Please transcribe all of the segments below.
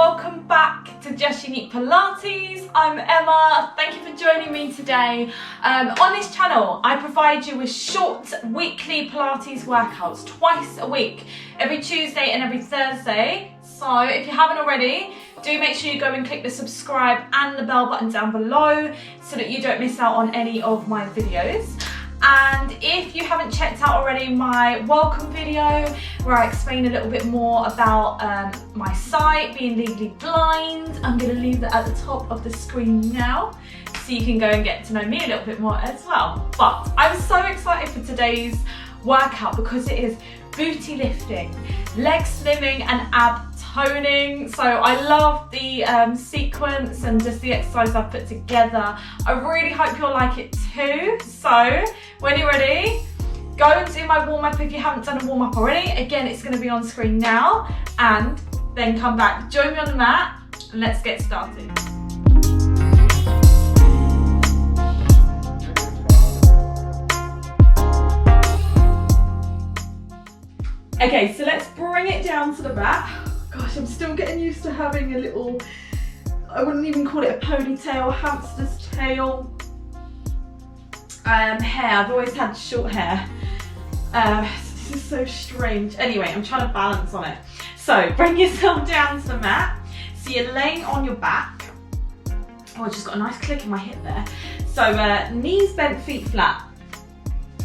welcome back to Just Unique Pilates. I'm Emma. Thank you for joining me today. On this channel, I provide you with short weekly Pilates workouts twice a week, every Tuesday and every Thursday. So if you haven't already, do make sure you go and click the subscribe and the bell button down below so that you don't miss out on any of my videos. And if you haven't checked out already my welcome video where I explain a little bit more about my site, being legally blind, I'm going to leave that at the top of the screen now so you can go and get to know me a little bit more as well. But I'm so excited for today's workout because it is booty lifting, leg slimming and ab toning. So I love the sequence and just the exercise I've put together. I really hope you'll like it too. So when you're ready, go and do my warm-up if you haven't done a warm-up already. Again, it's going to be on screen now, and then come back, join me on the mat, and let's get started. Okay, so let's bring it down to the mat. Gosh, I'm still getting used to having a little, I wouldn't even call it a ponytail, hamster's tail hair. I've always had short hair. This is so strange. Anyway, I'm trying to balance on it. So bring yourself down to the mat. So you're laying on your back. Oh, I just got a nice click in my hip there. So knees bent, feet flat.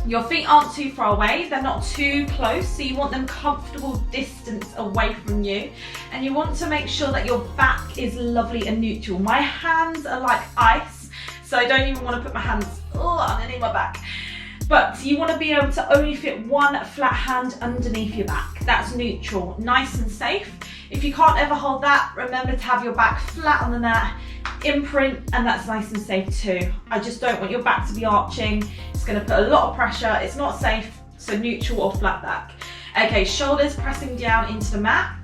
Your feet aren't too far away, they're not too close, so you want them comfortable distance away from you. And you want to make sure that your back is lovely and neutral. My hands are like ice, so I don't even want to put my hands underneath my back. But you want to be able to only fit one flat hand underneath your back. That's neutral, nice and safe. If you can't ever hold that, remember to have your back flat on the mat, imprint, and that's nice and safe too. I just don't want your back to be arching. It's going to put a lot of pressure. It's not safe, so neutral or flat back. Okay, shoulders pressing down into the mat.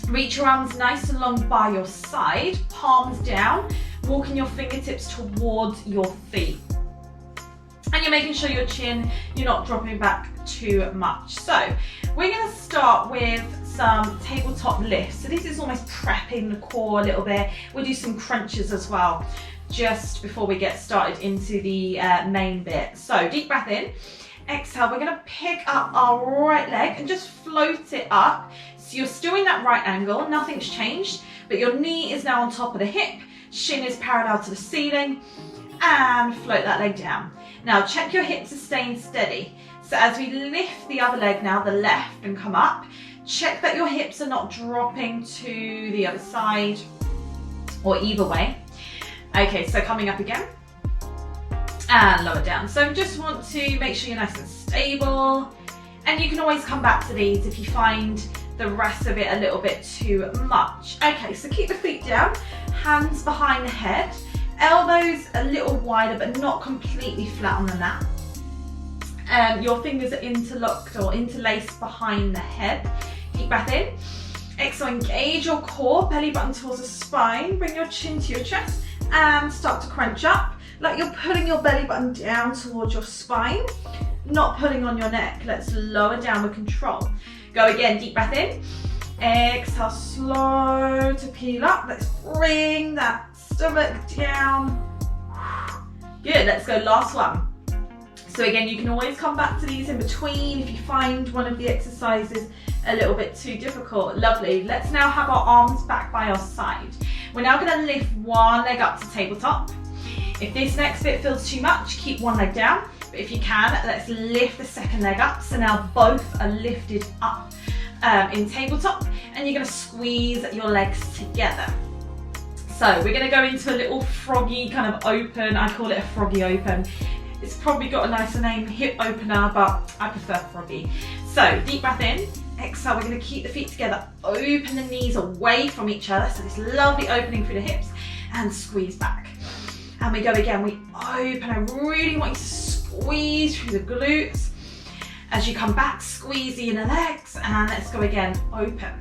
Reach your arms nice and long by your side, palms down, walking your fingertips towards your feet. And you're making sure your chin, you're not dropping back too much. So we're going to start with some tabletop lifts. So this is almost prepping the core a little bit. We'll do some crunches as well just before we get started into the main bit. So deep breath in, exhale. We're going to pick up our right leg and just float it up. So you're still in that right angle, nothing's changed, but your knee is now on top of the hip, shin is parallel to the ceiling, and float that leg down. Now check your hips are staying steady. So as we lift the other leg now, the left, and come up, check that your hips are not dropping to the other side or either way. Okay, so coming up again and lower down. So just want to make sure you're nice and stable, and you can always come back to these if you find the rest of it a little bit too much. Okay, so keep the feet down, hands behind the head, elbows a little wider but not completely flat on the mat. Your fingers are interlocked or interlaced behind the head. Deep breath in. Exhale, engage your core, belly button towards the spine. Bring your chin to your chest and start to crunch up. Like you're pulling your belly button down towards your spine, not pulling on your neck. Let's lower down with control. Go again, deep breath in. Exhale, slow to peel up. Let's bring that stomach down. Good, let's go, last one. So again, you can always come back to these in between if you find one of the exercises a little bit too difficult. Lovely. Let's now have our arms back by our side. We're now going to lift one leg up to tabletop. If this next bit feels too much, keep one leg down. But if you can, let's lift the second leg up. So now both are lifted up in tabletop, and you're going to squeeze your legs together. So we're going to go into a little froggy kind of open. I call it a froggy open. It's probably got a nicer name, hip opener, but I prefer froggy. So deep breath in, exhale. We're going to keep the feet together, open the knees away from each other. So this lovely opening through the hips, and squeeze back. And we go again, we open. I really want you to squeeze through the glutes. As you come back, squeeze the inner legs, and let's go again, open.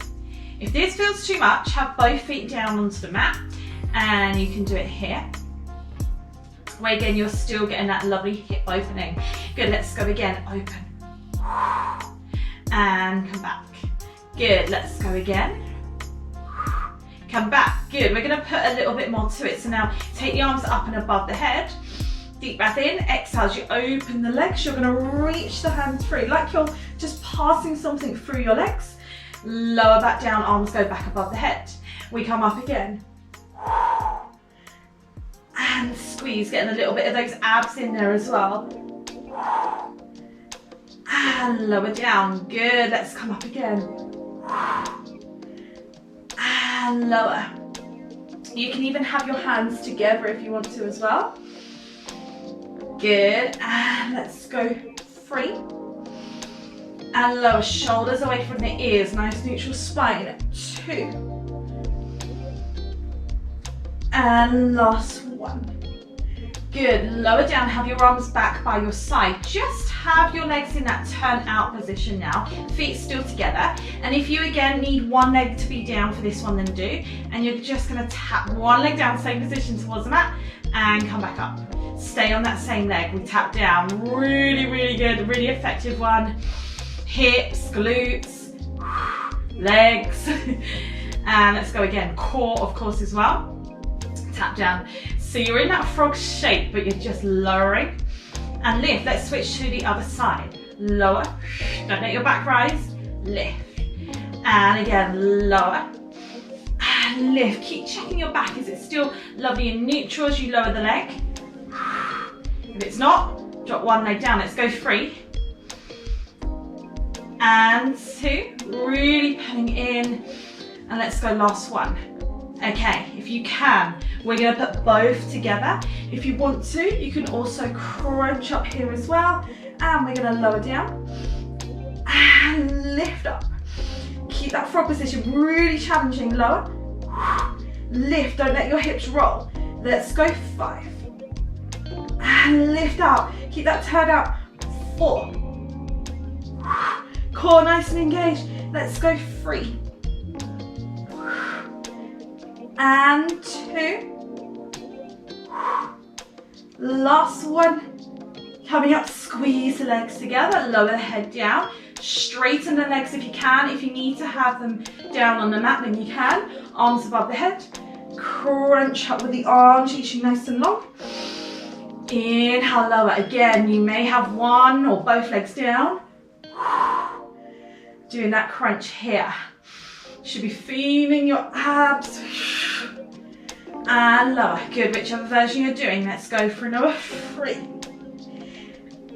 If this feels too much, have both feet down onto the mat, and you can do it here. Where again, you're still getting that lovely hip opening. Good, let's go again, open. And come back. Good, let's go again. come back. Good, we're gonna put a little bit more to it. So now take the arms up and above the head. Deep breath in, exhale as you open the legs. You're gonna reach the hands free, like you're just passing something through your legs. Lower back down, arms go back above the head. We come up again. And squeeze, getting a little bit of those abs in there as well. And lower down, good, let's come up again. And lower. You can even have your hands together if you want to as well. Good, and let's go free. And lower, shoulders away from the ears, nice neutral spine. 2. And last 1. Good, lower down, have your arms back by your side. Just have your legs in that turn out position now. Feet still together. And if you again need one leg to be down for this one, then do. And you're just gonna tap one leg down, same position towards the mat, and come back up. Stay on that same leg. We tap down, really, really good, really effective one. Hips, glutes, legs. And let's go again, core of course as well. Tap down. So you're in that frog shape, but you're just lowering. And lift, let's switch to the other side. Lower, don't let your back rise, lift. And again, lower. And lift, keep checking your back. Is it still lovely and neutral as you lower the leg? If it's not, drop one leg down, let's go free. And 2, really pulling in. And let's go last 1. Okay, if you can, we're gonna put both together. If you want to, you can also crunch up here as well. And we're gonna lower down and lift up. Keep that frog position really challenging, lower. Lift, don't let your hips roll. Let's go 5. And lift out, keep that turn out. 4. Core nice and engaged. Let's go 3. And 2. Last 1. Coming up, squeeze the legs together, lower the head down. Straighten the legs if you can. If you need to have them down on the mat, then you can. Arms above the head. Crunch up with the arms, reaching nice and long. Inhale, lower. Again, you may have one or both legs down. Doing that crunch here. Should be feeling your abs. And lower. Good, whichever version you're doing. Let's go for another 3.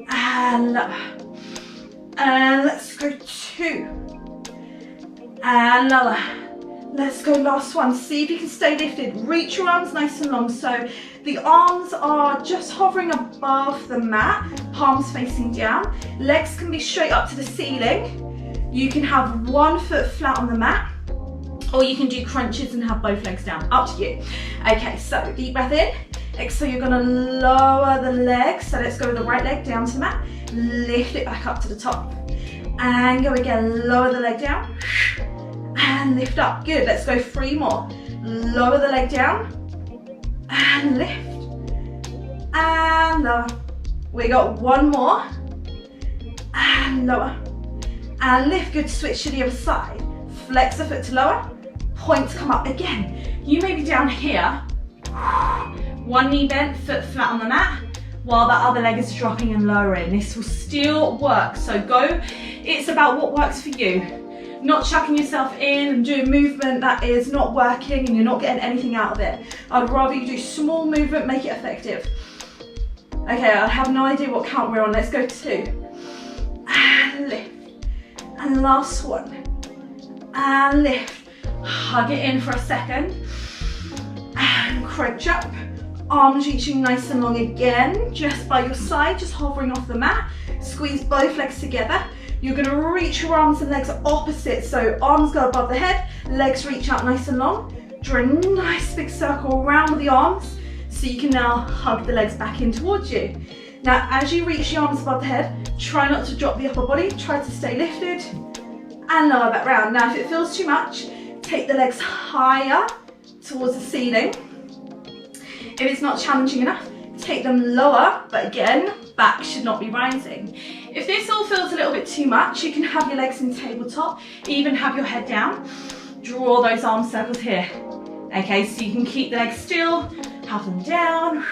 And lower. And let's go 2. And lower. Let's go last 1. See if you can stay lifted. Reach your arms nice and long. So the arms are just hovering above the mat, palms facing down. Legs can be straight up to the ceiling. You can have one foot flat on the mat, or you can do crunches and have both legs down. Up to you. Okay, so deep breath in. Exhale, you're gonna lower the legs. So let's go with the right leg down to the mat. Lift it back up to the top. And go again, lower the leg down. And lift up, good. Let's go 3 more. Lower the leg down. And lift. And lower. We got 1 more. And lower. And lift, good, switch to the other side. Flex the foot to lower. Point to come up again. You may be down here. 1 knee bent, foot flat on the mat, while that other leg is dropping and lowering. This will still work, so go. It's about what works for you. Not chucking yourself in and doing movement that is not working and you're not getting anything out of it. I'd rather you do small movement, make it effective. Okay, I have no idea what count we're on. Let's go 2. And lift. And last 1. And lift. Hug it in for a second. And crunch up. Arms reaching nice and long again, just by your side, just hovering off the mat. Squeeze both legs together. You're gonna reach your arms and legs opposite, so arms go above the head, legs reach out nice and long. Draw a nice big circle around with the arms, so you can now hug the legs back in towards you. Now, as you reach the arms above the head, try not to drop the upper body, try to stay lifted, and lower back round. Now, if it feels too much, take the legs higher towards the ceiling. If it's not challenging enough, take them lower, but again, back should not be rising. If this all feels a little bit too much, you can have your legs in tabletop, even have your head down. Draw those arm circles here. Okay, so you can keep the legs still, have them down.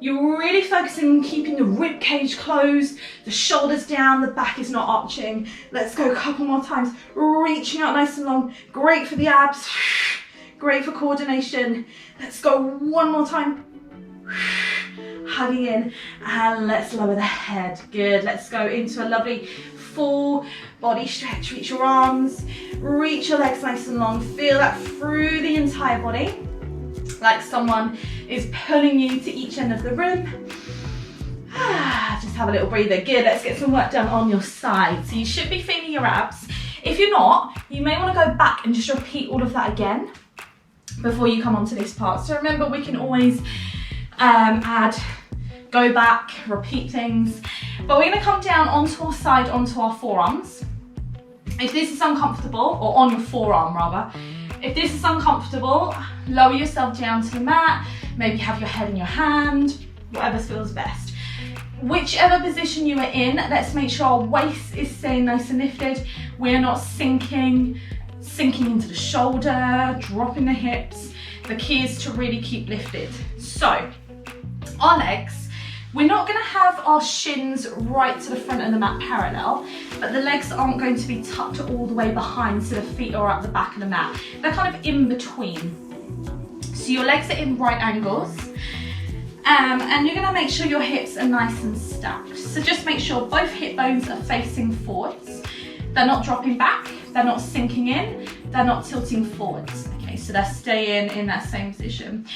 You're really focusing on keeping the rib cage closed, the shoulders down, the back is not arching. Let's go a couple more times. Reaching out nice and long. Great for the abs. Great for coordination. Let's go one more time. Hugging in, and let's lower the head. Good. Let's go into a lovely full body stretch. Reach your arms, reach your legs nice and long. Feel that through the entire body, like someone is pulling you to each end of the room. Just have a little breather. Good. Let's get some work done on your side. So you should be feeling your abs. If you're not, you may want to go back and just repeat all of that again before you come onto this part. So remember, we can always go back, repeat things, but we're going to come down onto our side, onto our forearms. If this is uncomfortable, or on your forearm rather, if this is uncomfortable, lower yourself down to the mat, maybe have your head in your hand, whatever feels best. Whichever position you are in, let's make sure our waist is staying nice and lifted. We're not sinking into the shoulder, dropping the hips. The key is to really keep lifted. So, our legs, we're not going to have our shins right to the front of the mat parallel, but the legs aren't going to be tucked all the way behind, so the feet are at the back of the mat. They're kind of in between. So your legs are in right angles, and you're going to make sure your hips are nice and stacked. So just make sure both hip bones are facing forwards. They're not dropping back, they're not sinking in, they're not tilting forwards. Okay, so they're staying in that same position.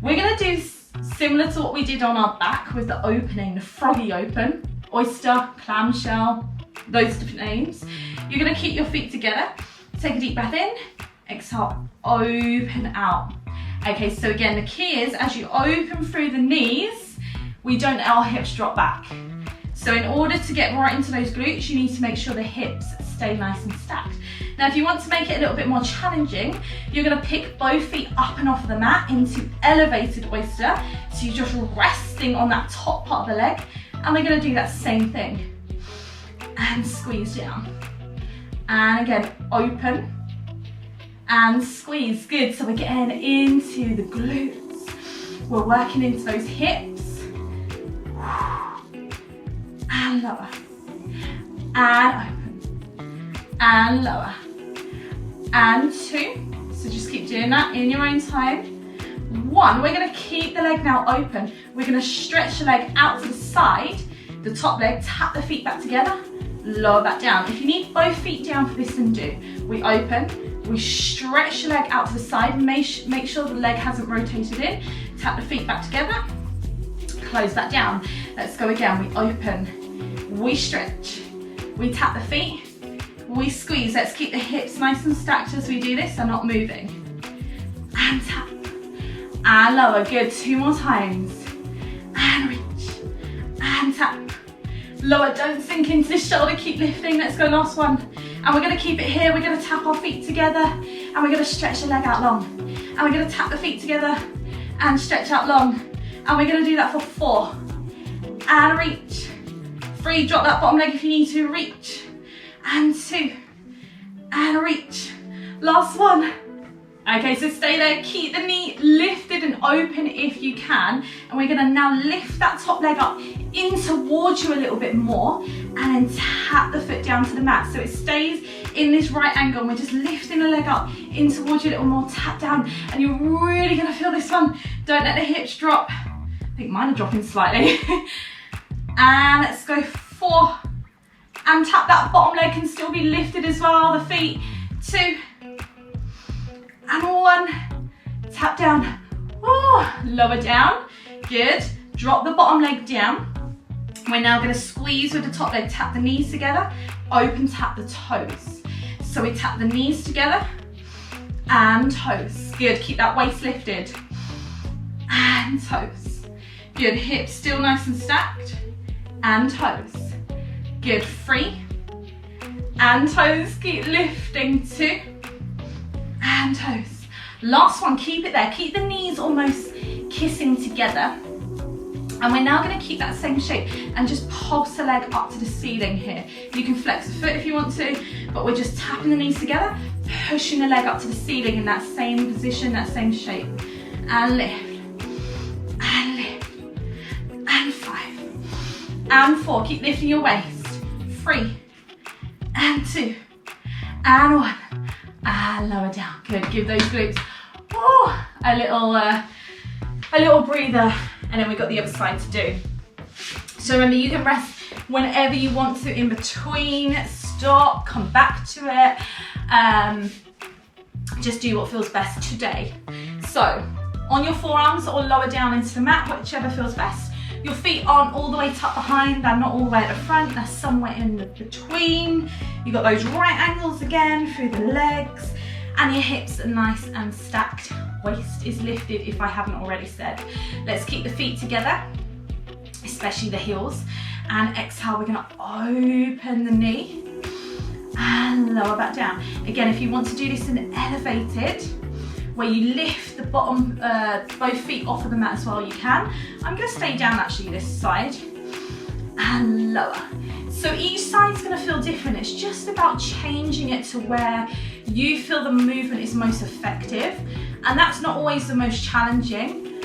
We're going to do similar to what we did on our back with the opening, the froggy open, oyster, clamshell, those different names. You're going to keep your feet together. Take a deep breath in, exhale, open out. Okay, so again, the key is as you open through the knees, we don't let our hips drop back. So in order to get right into those glutes, you need to make sure the hips stay nice and stacked. Now, if you want to make it a little bit more challenging, you're going to pick both feet up and off of the mat into elevated oyster. So you're just resting on that top part of the leg. And we're going to do that same thing. And squeeze down. And again, open. And squeeze. Good. So we're getting into the glutes. We're working into those hips. And lower. And open. And lower. And two. So just keep doing that in your own time. One, we're going to keep the leg now open. We're going to stretch the leg out to the side. The top leg, tap the feet back together. Lower back down. If you need both feet down for this, then do. We open. We stretch the leg out to the side. Make sure the leg hasn't rotated in. Tap the feet back together. Close that down. Let's go again. We open. We stretch. We tap the feet. We squeeze. Let's keep the hips nice and stacked as we do this. They're not moving. And tap. And lower. Good. Two more times. And reach. And tap. Lower. Don't sink into this shoulder. Keep lifting. Let's go. Last one. And we're going to keep it here. We're going to tap our feet together. And we're going to stretch the leg out long. And we're going to tap the feet together. And stretch out long. And we're going to do that for 4. And reach. 3. Drop that bottom leg if you need to. Reach. And 2. And reach. Last one. Okay, so stay there. Keep the knee lifted and open if you can. And we're going to now lift that top leg up in towards you a little bit more. And then tap the foot down to the mat. So it stays in this right angle. And we're just lifting the leg up in towards you a little more. Tap down. And you're really going to feel this one. Don't let the hips drop. I think mine are dropping slightly. And let's go 4. And tap that bottom leg can still be lifted as well. The feet. 2. And 1. Tap down. Oh, lower down. Good. Drop the bottom leg down. We're now going to squeeze with the top leg. Tap the knees together. Open, tap the toes. So we tap the knees together. And toes. Good. Keep that waist lifted. And toes. Good. Hips still nice and stacked. And toes. Good. 3. And toes. Keep lifting. 2. And toes. Last one. Keep it there. Keep the knees almost kissing together. And we're now going to keep that same shape and just pulse the leg up to the ceiling here. You can flex the foot if you want to, but we're just tapping the knees together, pushing the leg up to the ceiling in that same position, that same shape. And lift, and lift, and 5, and 4. Keep lifting your waist. 3, and 2, and 1, and lower down. Good, give those glutes a little breather. And then we've got the other side to do. So remember, you can rest whenever you want to in between. Stop, come back to it. Just do what feels best today. So on your forearms or lower down into the mat, whichever feels best. Your feet aren't all the way tucked behind, they're not all the way at the front, they're somewhere in the between. You've got those right angles again through the legs, and your hips are nice and stacked. Waist is lifted if I haven't already said. Let's keep the feet together, especially the heels, and exhale, we're gonna open the knee and lower back down. Again, if you want to do this in elevated, where you lift the bottom, both feet off of the mat as well, you can. I'm gonna stay down actually this side and lower. So each side's gonna feel different. It's just about changing it to where you feel the movement is most effective. And that's not always the most challenging.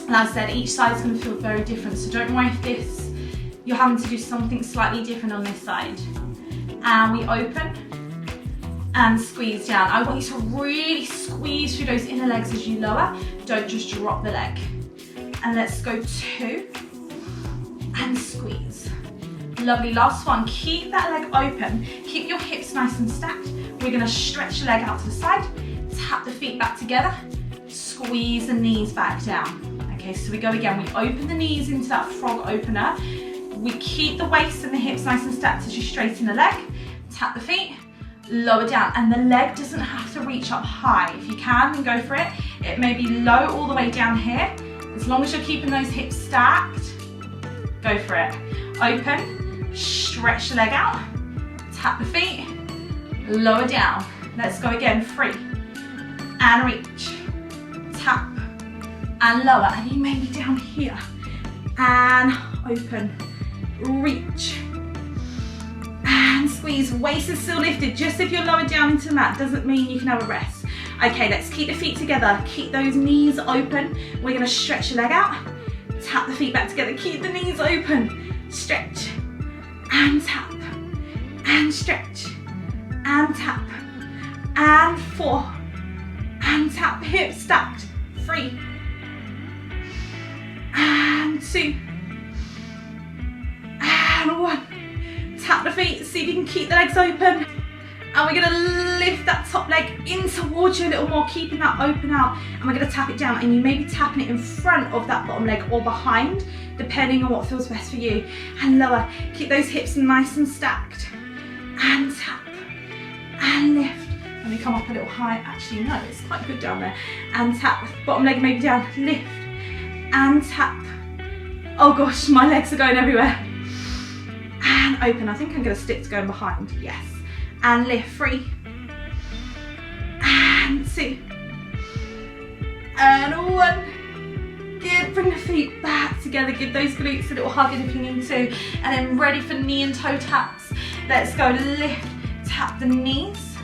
As I said, each side's gonna feel very different. So don't worry if you're having to do something slightly different on this side. And we open and squeeze down. I want you to really squeeze through those inner legs as you lower. Don't just drop the leg. And let's go 2 and squeeze. Lovely, last one. Keep that leg open. Keep your hips nice and stacked. We're gonna stretch the leg out to the side, tap the feet back together, squeeze the knees back down. Okay, so we go again. We open the knees into that frog opener. We keep the waist and the hips nice and stacked as you straighten the leg, tap the feet, lower down, and the leg doesn't have to reach up high. If you can, then go for it. It may be low all the way down here. As long as you're keeping those hips stacked, go for it. Open, stretch the leg out, tap the feet, lower down. Let's go again, 3, and reach, tap, and lower. And you may be down here, and open, reach, and squeeze. Waist is still lifted. Just if you're lower down into the mat doesn't mean you can have a rest. Okay, let's keep the feet together. Keep those knees open. We're gonna stretch the leg out, tap the feet back together. Keep the knees open. Stretch, and tap, and stretch, and tap, and 4, and tap. Hips stacked. 3, and 2, and 1. Tap the feet, see if you can keep the legs open. And we're gonna lift that top leg in towards you a little more, keeping that open out. And we're gonna tap it down, and you may be tapping it in front of that bottom leg or behind, depending on what feels best for you. And lower, keep those hips nice and stacked. And tap, and lift. Let me come up a little high. Actually, no, it's quite good down there. And tap, bottom leg maybe down, lift, and tap. Oh gosh, my legs are going everywhere. And open. I think I'm going to stick to going behind. Yes. And lift. 3, and 2, and 1. Good. Bring the feet back together. Give those glutes a little hug if you need to. And then ready for knee and toe taps. Let's go. Lift. Tap the knees.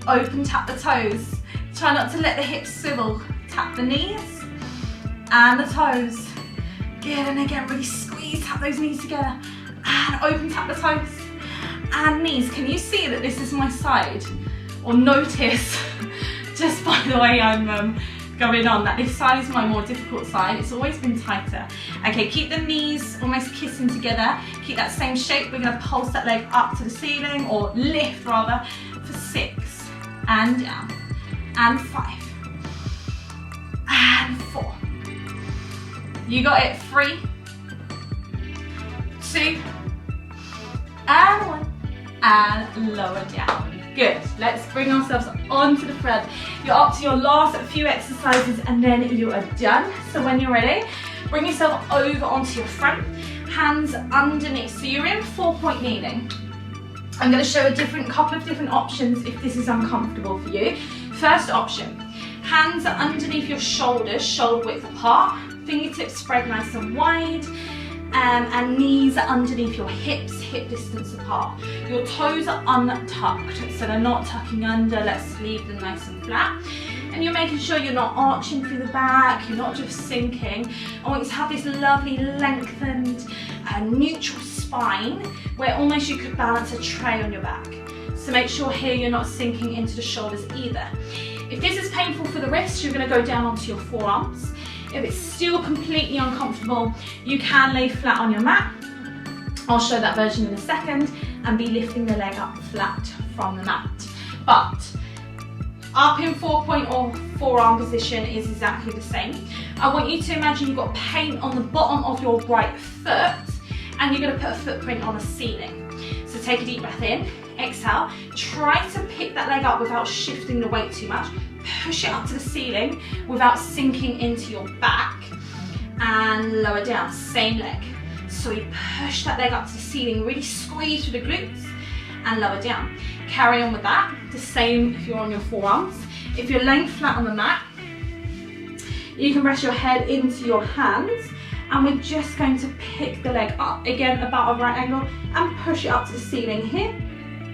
Open. Tap the toes. Try not to let the hips swivel. Tap the knees and the toes. Good. And again, really squeeze. Tap those knees together. And open, tap the toes and knees. Can you see that this is my side? Or notice, just by the way I'm going on, that this side is my more difficult side. It's always been tighter. Okay, keep the knees almost kissing together. Keep that same shape. We're gonna pulse that leg up to the ceiling, or lift rather, for 6, and down, and 5, and 4. You got it. 3, 2, and 1, and lower down. Good. Let's bring ourselves onto the front. You're up to your last few exercises, and then you are done. So when you're ready, bring yourself over onto your front, hands underneath. So you're in 4-point kneeling. I'm going to show a couple of different options if this is uncomfortable for you. First option, hands are underneath your shoulders, shoulder width apart. Fingertips spread nice and wide. And knees are underneath your hips, hip distance apart. Your toes are untucked, so they're not tucking under. Let's leave them nice and flat. And you're making sure you're not arching through the back, you're not just sinking. I want you to have this lovely lengthened neutral spine where almost you could balance a tray on your back. So make sure here you're not sinking into the shoulders either. If this is painful for the wrists, you're going to go down onto your forearms. If it's still completely uncomfortable, you can lay flat on your mat. I'll show that version in a second, and be lifting the leg up flat from the mat. But up in 4-point or forearm position is exactly the same. I want you to imagine you've got paint on the bottom of your right foot, and you're going to put a footprint on a ceiling. So take a deep breath in, exhale, try to pick that leg up without shifting the weight too much. Push it up to the ceiling without sinking into your back, and lower down, same leg. So you push that leg up to the ceiling, really squeeze through the glutes and lower down. Carry on with that, the same if you're on your forearms. If you're laying flat on the mat, you can rest your head into your hands, and we're just going to pick the leg up, again about a right angle, and push it up to the ceiling here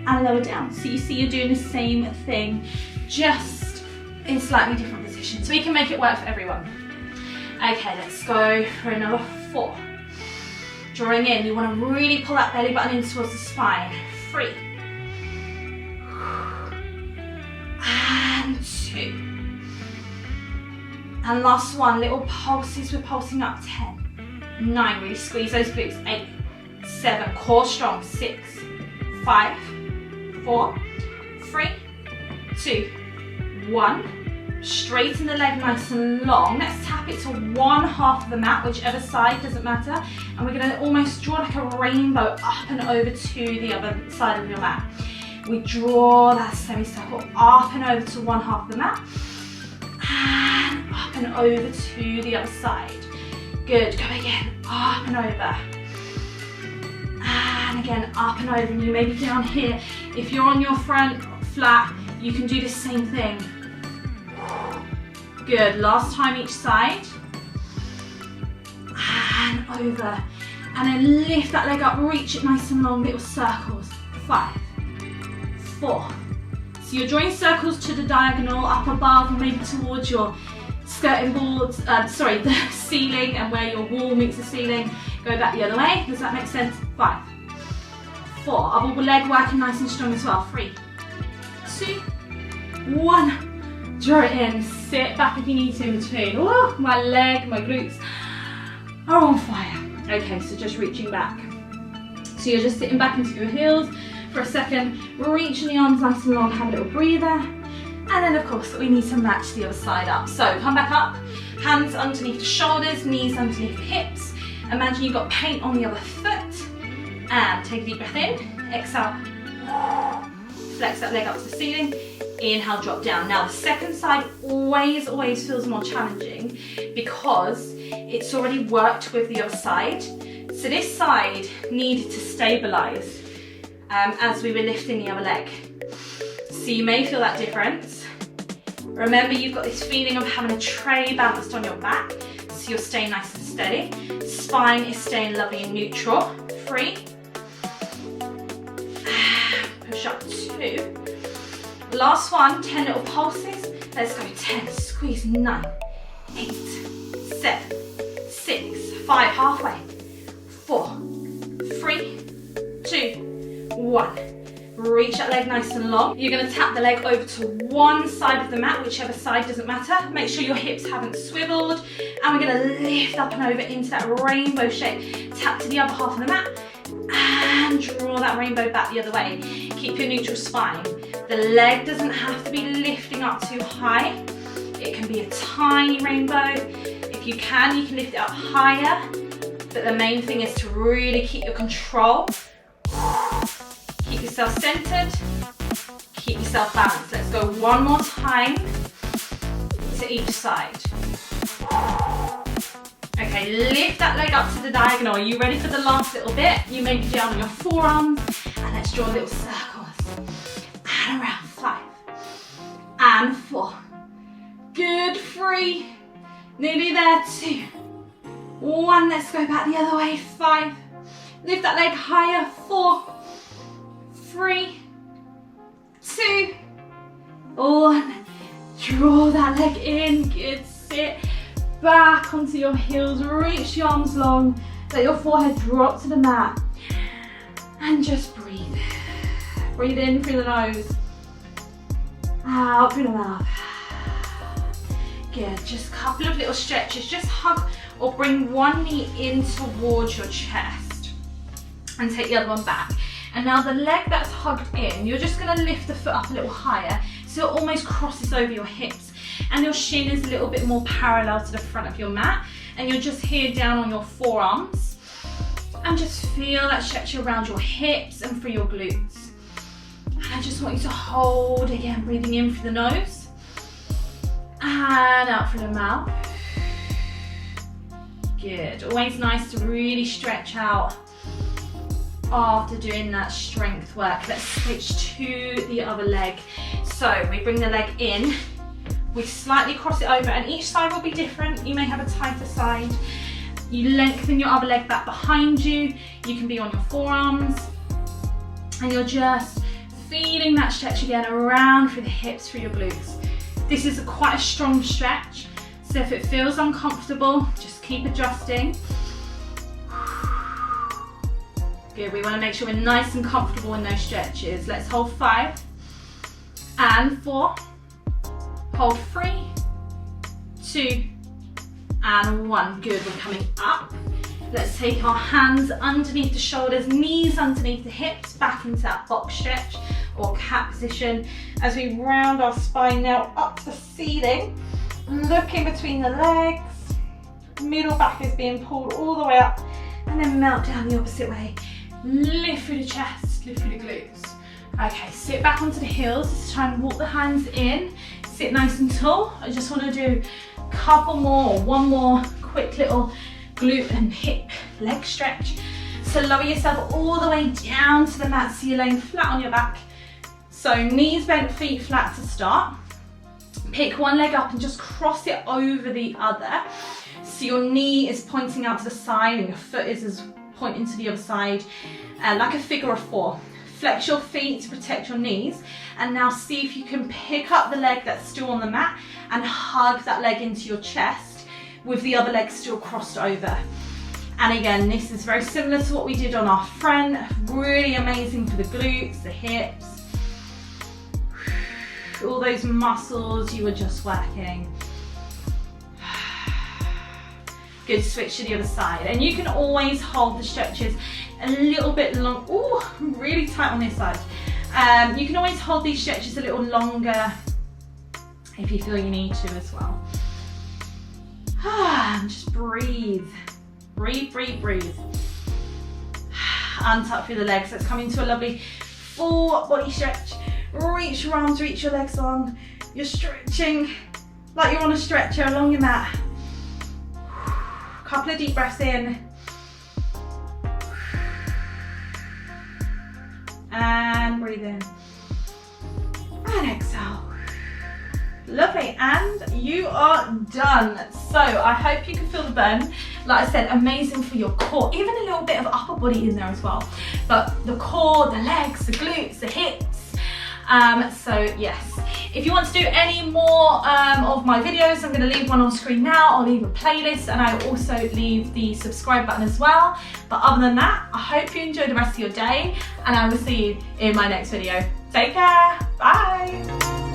and lower down. So you see you're doing the same thing, just in slightly different positions. So we can make it work for everyone. Okay, let's go for another 4. Drawing in, you want to really pull that belly button in towards the spine. 3. And 2. And last one, little pulses, we're pulsing up. 10, 9, really squeeze those glutes. 8, 7, core strong. 6, 5, 4, 3, 2, 1. Straighten the leg nice and long. Let's tap it to one half of the mat, whichever side, doesn't matter. And we're going to almost draw like a rainbow up and over to the other side of your mat. We draw that semicircle up and over to one half of the mat, and up and over to the other side. Good, go again, up and over. And again, up and over. And you may be down here. If you're on your front flat, you can do the same thing. Good, last time each side. And over. And then lift that leg up, reach it nice and long, little circles. 5, 4. So you're drawing circles to the diagonal, up above, and maybe towards your skirting boards, the ceiling, and where your wall meets the ceiling. Go back the other way, does that make sense? 5, 4, other leg working nice and strong as well. 3, 2, 1. Draw it in, sit back if you need to in between. Oh, my leg, my glutes are on fire. Okay, so just reaching back. So you're just sitting back into your heels for a second, reaching the arms nice and long, have a little breather. And then of course we need to match the other side up. So come back up, hands underneath the shoulders, knees underneath the hips. Imagine you've got paint on the other foot. And take a deep breath in, exhale, flex that leg up to the ceiling. Inhale, drop down. Now the second side always feels more challenging because it's already worked with the other side. So this side needed to stabilize as we were lifting the other leg. So you may feel that difference. Remember, you've got this feeling of having a tray balanced on your back, so you're staying nice and steady. Spine is staying lovely and neutral. 3. Push up 2. Last one, 10 little pulses. Let's go. 10, squeeze. 9, 8, 7, 6, 5, halfway. 4, 3, 2, 1. Reach that leg nice and long. You're going to tap the leg over to one side of the mat, whichever side, doesn't matter. Make sure your hips haven't swiveled. And we're going to lift up and over into that rainbow shape. Tap to the other half of the mat and draw that rainbow back the other way. Keep your neutral spine. The leg doesn't have to be lifting up too high. It can be a tiny rainbow. If you can lift it up higher. But the main thing is to really keep your control. Keep yourself centered. Keep yourself balanced. Let's go one more time to each side. Okay, lift that leg up to the diagonal. Are you ready for the last little bit? You may be down on your forearms, and let's draw little circles. And around. 5 and 4. Good. 3. Nearly there. 2. 1, let's go back the other way, 5, lift that leg higher, 4, 3, 2, 1, draw that leg in, good, sit back onto your heels, reach your arms long, let your forehead drop to the mat, and just breathe. Breathe in through the nose, out through the mouth. Good, just a couple of little stretches, just hug or bring one knee in towards your chest and take the other one back. And now the leg that's hugged in, you're just gonna lift the foot up a little higher so it almost crosses over your hips and your shin is a little bit more parallel to the front of your mat, and you're just here down on your forearms and just feel that stretch around your hips and through your glutes. And I just want you to hold again, breathing in through the nose and out through the mouth. Good, always nice to really stretch out after doing that strength work. Let's switch to the other leg. So we bring the leg in, we slightly cross it over, and each side will be different. You may have a tighter side. You lengthen your other leg back behind you. You can be on your forearms, and you're just feeling that stretch again around through the hips, through your glutes. This is quite a strong stretch, so if it feels uncomfortable, just keep adjusting. Good, we want to make sure we're nice and comfortable in those stretches. Let's hold 5 and 4, hold 3, 2 and 1. Good, we're coming up. Let's take our hands underneath the shoulders, knees underneath the hips, back into that box stretch or cat position as we round our spine now up to the ceiling, looking between the legs, middle back is being pulled all the way up, and then melt down the opposite way. Lift through the chest, lift through the glutes. Okay, sit back onto the heels. Let's try and walk the hands in. Sit nice and tall. I just want to do a couple more, or one more quick little glute and hip leg stretch. So lower yourself all the way down to the mat so you're laying flat on your back. So knees bent, feet flat to start. Pick one leg up and just cross it over the other. So your knee is pointing out to the side and your foot is pointing to the other side, like a figure of 4. Flex your feet to protect your knees, and now see if you can pick up the leg that's still on the mat and hug that leg into your chest with the other leg still crossed over. And again, this is very similar to what we did on our front. Really amazing for the glutes, the hips, all those muscles you were just working. Good, switch to the other side. And you can always hold the stretches a little bit long. Ooh, really tight on this side. You can always hold these stretches a little longer if you feel you need to as well. And just breathe. Breathe, breathe, breathe. Untuck through the legs. Let's come into a lovely full body stretch. Reach your arms, reach your legs long. You're stretching like you're on a stretcher along your mat. Couple of deep breaths in. And breathe in. And exhale. Lovely, and you are done. So I hope you can feel the burn. Like I said, amazing for your core, even a little bit of upper body in there as well. But the core, the legs, the glutes, the hips. So yes, if you want to do any more of my videos, I'm going to leave one on screen now. I'll leave a playlist, and I'll also leave the subscribe button as well. But other than that, I hope you enjoy the rest of your day, and I will see you in my next video. Take care, bye.